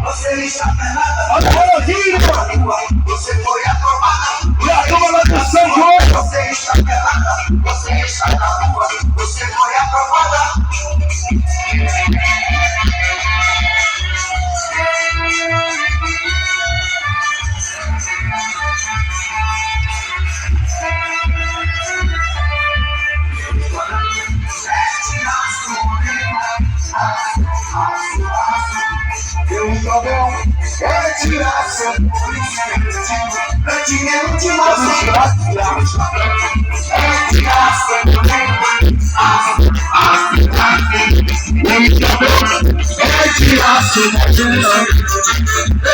Você está pelada, você foi aprovada. E a turma da canção de hoje. Você está pelada, você está na rua, você foi aprovada. Eu só bom, quero tirar seu dinheiro de você. Quero tirar seu quero tirar seu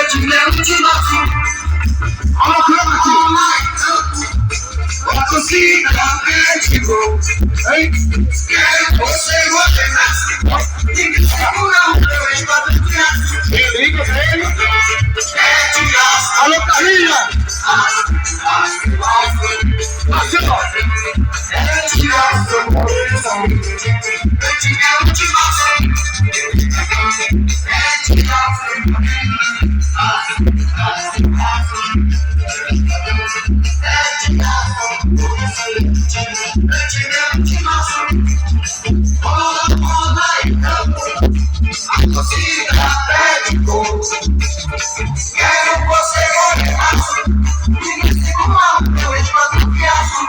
dinheiro de você. Olha a câmera aqui. A torcida da México, hein? Quero você governar. Ninguém segura o meu estado de graça. Me liga, velho. É de graça. Alô, Carlinha. Assim, ó. É de graça, coração. Eu te quero de você. É de graça. Quero você governar. Ninguém segura o meu espaço de graça.